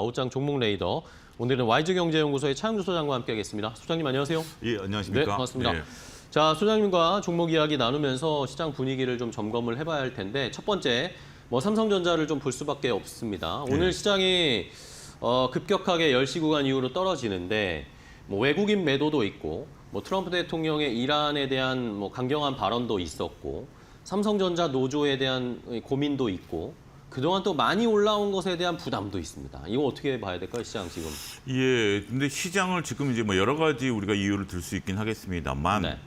옷장 종목 레이더. 오늘은 YG경제연구소의 차영주 소장과 함께하겠습니다. 소장님 안녕하세요. 예, 안녕하십니까. 네, 반갑습니다. 예. 자, 소장님과 종목 이야기 나누면서 시장 분위기를 좀 점검을 해봐야 할 텐데 첫 번째, 삼성전자를 좀 볼 수밖에 없습니다. 오늘 시장이 급격하게 10시 구간 이후로 떨어지는데 외국인 매도도 있고 트럼프 대통령의 이란에 대한 강경한 발언도 있었고 삼성전자 노조에 대한 고민도 있고 그동안 또 많이 올라온 것에 대한 부담도 있습니다. 이거 어떻게 봐야 될까요, 시장 지금? 예, 근데 시장을 지금 이제 여러 가지 우리가 이유를 들 수 있긴 하겠습니다만 네.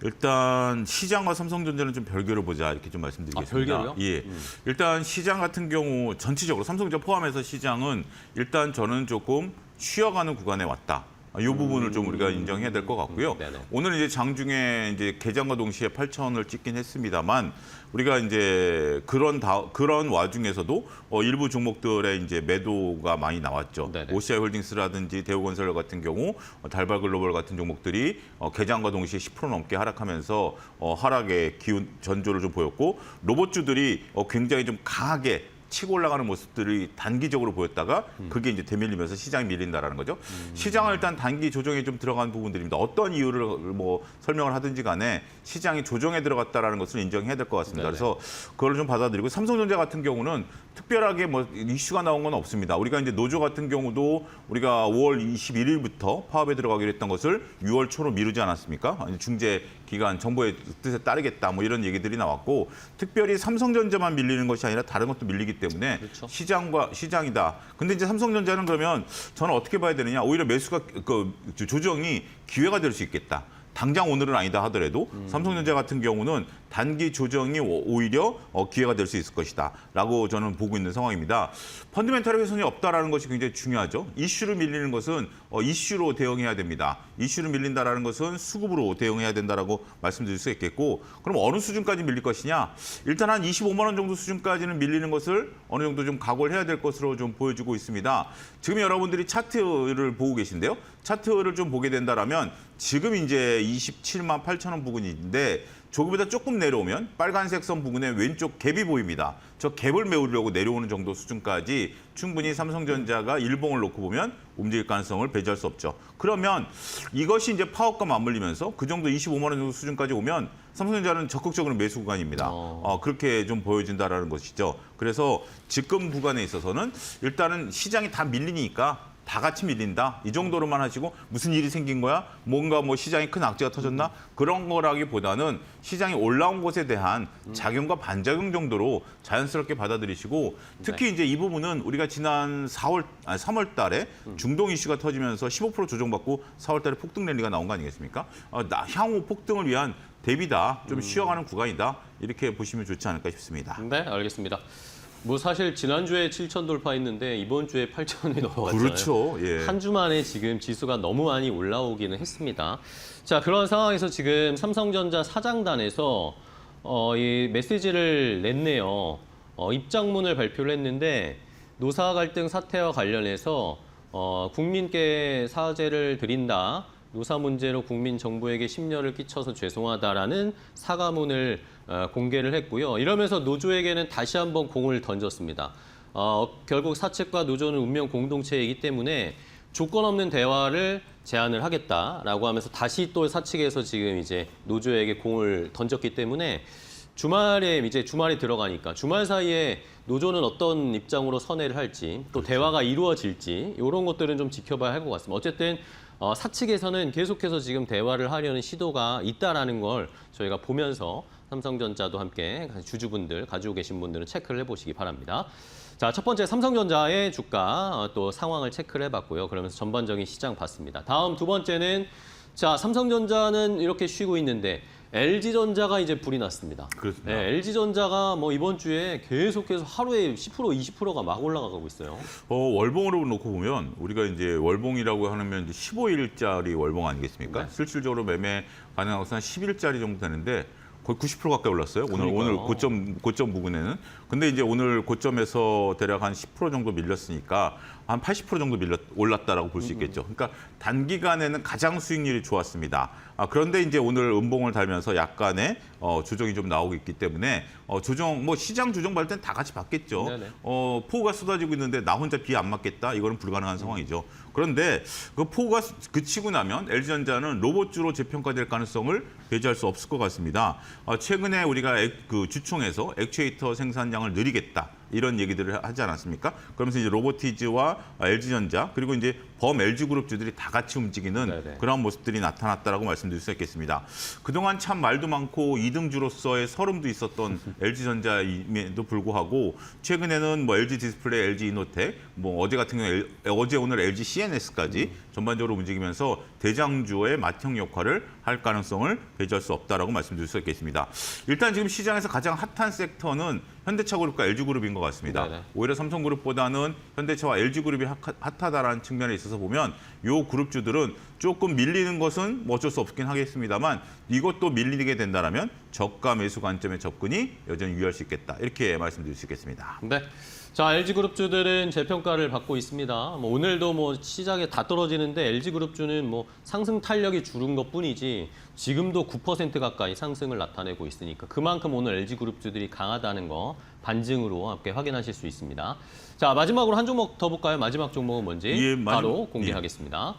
일단 시장과 삼성전자는 좀 별개로 보자 이렇게 좀 말씀드리겠습니다. 별개로요? 예, 일단 시장 같은 경우 전체적으로 삼성전자 포함해서 시장은 일단 저는 조금 쉬어가는 구간에 왔다. 이 부분을 좀 우리가 인정해야 될 것 같고요. 오늘 이제 장중에 이제 개장과 동시에 8,000원을 찍긴 했습니다만 우리가 이제 그런 와중에서도 일부 종목들의 이제 매도가 많이 나왔죠. 네네. OCI 홀딩스라든지 대우건설 같은 경우 달발글로벌 같은 종목들이 개장과 동시에 10% 넘게 하락하면서 하락의 기운 전조를 좀 보였고 로봇주들이 굉장히 좀 강하게 치고 올라가는 모습들이 단기적으로 보였다가 그게 이제 되밀리면서 시장이 밀린다라는 거죠. 시장은 일단 단기 조정에 좀 들어간 부분들입니다. 어떤 이유를 설명을 하든지 간에 시장이 조정에 들어갔다라는 것을 인정해야 될 것 같습니다. 네네. 그래서 그걸 좀 받아들이고 삼성전자 같은 경우는 특별하게 이슈가 나온 건 없습니다. 우리가 이제 노조 같은 경우도 우리가 5월 21일부터 파업에 들어가기로 했던 것을 6월 초로 미루지 않았습니까? 중재 기간 정부의 뜻에 따르겠다 이런 얘기들이 나왔고 특별히 삼성전자만 밀리는 것이 아니라 다른 것도 밀리기 때문에 그렇죠. 시장이다. 근데 이제 삼성전자는 그러면 저는 어떻게 봐야 되느냐? 오히려 매수가 조정이 기회가 될 수 있겠다. 당장 오늘은 아니다 하더라도 삼성전자 같은 경우는 단기 조정이 오히려 기회가 될 수 있을 것이다 라고 저는 보고 있는 상황입니다. 펀더멘털의 훼손이 없다라는 것이 굉장히 중요하죠. 이슈를 밀리는 것은 이슈로 대응해야 됩니다. 이슈를 밀린다라는 것은 수급으로 대응해야 된다라고 말씀드릴 수 있겠고 그럼 어느 수준까지 밀릴 것이냐? 일단 한 25만 원 정도 수준까지는 밀리는 것을 어느 정도 좀 각오를 해야 될 것으로 좀 보여지고 있습니다. 지금 여러분들이 차트를 보고 계신데요. 차트를 좀 보게 된다라면 지금 이제 27만 8천 원 부근인데 조금보다 조금 내려오면 빨간색 선 부근에 왼쪽 갭이 보입니다. 저 갭을 메우려고 내려오는 정도 수준까지 충분히 삼성전자가 일봉을 놓고 보면 움직일 가능성을 배제할 수 없죠. 그러면 이것이 이제 파업과 맞물리면서 그 정도 25만 원 정도 수준까지 오면 삼성전자는 적극적으로 매수 구간입니다. 그렇게 좀 보여진다라는 것이죠. 그래서 지금 구간에 있어서는 일단은 시장이 다 밀리니까 다 같이 밀린다. 이 정도로만 하시고 무슨 일이 생긴 거야? 뭔가 시장에 큰 악재가 터졌나? 그런 거라기보다는 시장이 올라온 것에 대한 작용과 반작용 정도로 자연스럽게 받아들이시고 특히 이제 이 부분은 우리가 지난 3월 달에 중동 이슈가 터지면서 15% 조정받고 4월 달에 폭등 랠리가 나온 거 아니겠습니까? 향후 폭등을 위한 대비다. 좀 쉬어가는 구간이다. 이렇게 보시면 좋지 않을까 싶습니다. 네, 알겠습니다. 사실 지난주에 7천 돌파했는데 이번 주에 8천이 넘어갔잖아요. 그렇죠. 예. 한 주 만에 지금 지수가 너무 많이 올라오기는 했습니다. 자, 그런 상황에서 지금 삼성전자 사장단에서 이 메시지를 냈네요. 입장문을 발표를 했는데 노사 갈등 사태와 관련해서 국민께 사죄를 드린다. 노사 문제로 국민 정부에게 심려를 끼쳐서 죄송하다라는 사과문을 공개를 했고요. 이러면서 노조에게는 다시 한번 공을 던졌습니다. 결국 사측과 노조는 운명 공동체이기 때문에 조건 없는 대화를 제안을 하겠다라고 하면서 다시 또 사측에서 지금 이제 노조에게 공을 던졌기 때문에 주말에 들어가니까 주말 사이에 노조는 어떤 입장으로 선회를 할지 또 대화가 이루어질지 이런 것들은 좀 지켜봐야 할 것 같습니다. 어쨌든 사측에서는 계속해서 지금 대화를 하려는 시도가 있다라는 걸 저희가 보면서 삼성전자도 함께 주주분들 가지고 계신 분들은 체크를 해보시기 바랍니다. 자, 첫 번째 삼성전자의 주가 또 상황을 체크를 해봤고요. 그러면서 전반적인 시장 봤습니다. 다음 두 번째는 자, 삼성전자는 이렇게 쉬고 있는데 LG전자가 이제 불이 났습니다. 그렇습니다. 네, LG전자가 이번 주에 계속해서 하루에 10%, 20%가 막 올라가고 있어요. 월봉으로 놓고 보면 우리가 이제 월봉이라고 하면 이제 15일짜리 월봉 아니겠습니까? 네. 실질적으로 매매 가능한 것은 한 10일짜리 정도 되는데 거의 90% 가까이 올랐어요. 오늘 고점 부근에는. 근데 이제 오늘 고점에서 대략 한 10% 정도 밀렸으니까 한 80% 정도 올랐다라고 볼 수 있겠죠. 그러니까 단기간에는 가장 수익률이 좋았습니다. 그런데 이제 오늘 음봉을 달면서 약간의 조정이 좀 나오고 있기 때문에 조정 뭐 시장 조정 받을 땐 다 같이 받겠죠. 네네. 폭우가 쏟아지고 있는데 나 혼자 비 안 맞겠다 이거는 불가능한 상황이죠. 그런데 그 폭우가 그치고 나면 LG전자는 로봇주로 재평가될 가능성을 배제할 수 없을 것 같습니다. 최근에 우리가 그 주총에서 액추에이터 생산량을 늘리겠다. 이런 얘기들을 하지 않았습니까? 그러면서 이제 로보티즈와 LG전자 그리고 이제 범 LG그룹주들이 다 같이 움직이는 네네. 그런 모습들이 나타났다라고 말씀드릴 수 있겠습니다. 그동안 참 말도 많고 이등주로서의 서름도 있었던 LG전자임에도 불구하고 최근에는 뭐 LG 디스플레이, LG 이노텍, 뭐 어제 같은 경우에 어제 오늘 LG CNS까지 전반적으로 움직이면서 대장주의 맏형 역할을 할 가능성을 배제할 수 없다라고 말씀드릴 수 있겠습니다. 일단 지금 시장에서 가장 핫한 섹터는 현대차그룹과 LG그룹인 것 같습니다. 네네. 오히려 삼성그룹보다는 현대차와 LG그룹이 핫하다라는 측면에 있어서 보면 이 그룹주들은 조금 밀리는 것은 뭐 어쩔 수 없긴 하겠습니다만 이것도 밀리게 된다면 저가 매수 관점의 접근이 여전히 유효할 수 있겠다. 이렇게 말씀드릴 수 있겠습니다. 네. 자, LG그룹주들은 재평가를 받고 있습니다. 뭐 오늘도 뭐 시장에 다 떨어지는데 LG그룹주는 뭐 상승 탄력이 줄은 것뿐이지 지금도 9% 가까이 상승을 나타내고 있으니까 그만큼 오늘 LG그룹주들이 강하다는 거 반증으로 함께 확인하실 수 있습니다. 자, 마지막으로 한 종목 더 볼까요? 마지막 종목은 뭔지 예, 바로 공개하겠습니다.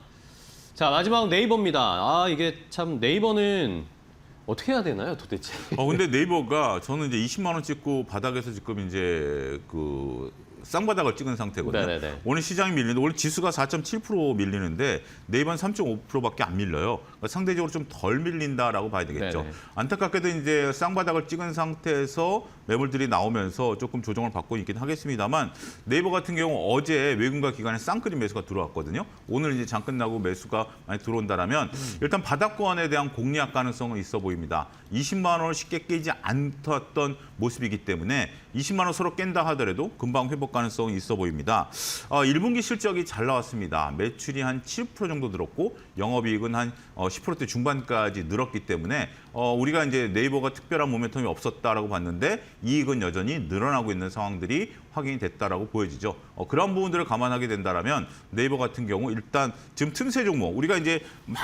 자, 마지막 네이버입니다. 이게 참 네이버는 어떻게 해야 되나요, 도대체? 근데 네이버가 저는 이제 20만 원 찍고 바닥에서 지금 이제 그 쌍바닥을 찍은 상태거든요. 네네네. 오늘 시장이 밀리는데 원래 지수가 4.7% 밀리는데 네이버는 3.5%밖에 안 밀려요. 그러니까 상대적으로 좀 덜 밀린다라고 봐야 되겠죠. 네네. 안타깝게도 이제 쌍바닥을 찍은 상태에서 매물들이 나오면서 조금 조정을 받고 있긴 하겠습니다만 네이버 같은 경우 어제 외국인과 기관에 쌍끌이 매수가 들어왔거든요. 오늘 이제 장 끝나고 매수가 많이 들어온다라면 일단 바닥권에 대한 공략 가능성은 있어 보입니다. 20만 원을 쉽게 깨지 않았던 모습이기 때문에 20만 원 서로 깬다 하더라도 금방 회복 가능성이 있어 보입니다. 1분기 실적이 잘 나왔습니다. 매출이 한 7% 정도 늘었고 영업이익은 한 10%대 중반까지 늘었기 때문에 우리가 이제 네이버가 특별한 모멘텀이 없었다라고 봤는데 이익은 여전히 늘어나고 있는 상황들이 확인이 됐다라고 보여지죠. 그런 부분들을 감안하게 된다라면 네이버 같은 경우 일단 지금 틈새 종목 우리가 이제 막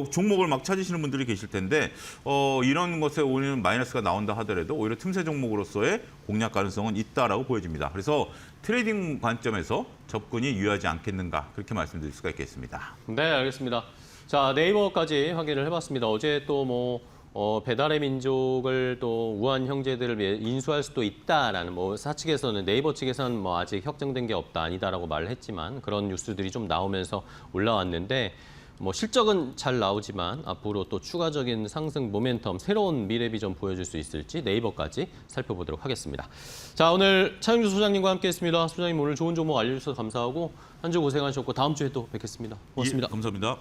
종목을 막 찾으시는 분들이 계실 텐데 이런 것에 오히려 마이너스가 나온다 하더라도 오히려 틈새 종목으로서의 공략 가능성은 있다라고 보여집니다. 그래서 트레이딩 관점에서 접근이 유효하지 않겠는가 그렇게 말씀드릴 수가 있겠습니다. 네, 알겠습니다. 자, 네이버까지 확인을 해봤습니다. 어제 또 뭐 배달의 민족을 또 우한 형제들을 위해 인수할 수도 있다라는 뭐 사측에서는 네이버 측에서는 뭐 아직 확정된 게 없다 아니다라고 말을 했지만 그런 뉴스들이 좀 나오면서 올라왔는데 뭐 실적은 잘 나오지만 앞으로 또 추가적인 상승 모멘텀 새로운 미래 비전 보여줄 수 있을지 네이버까지 살펴보도록 하겠습니다. 자, 오늘 차영주 소장님과 함께했습니다. 소장님 오늘 좋은 정보 알려주셔서 감사하고 한 주 고생하셨고 다음 주에 또 뵙겠습니다. 고맙습니다. 예, 감사합니다.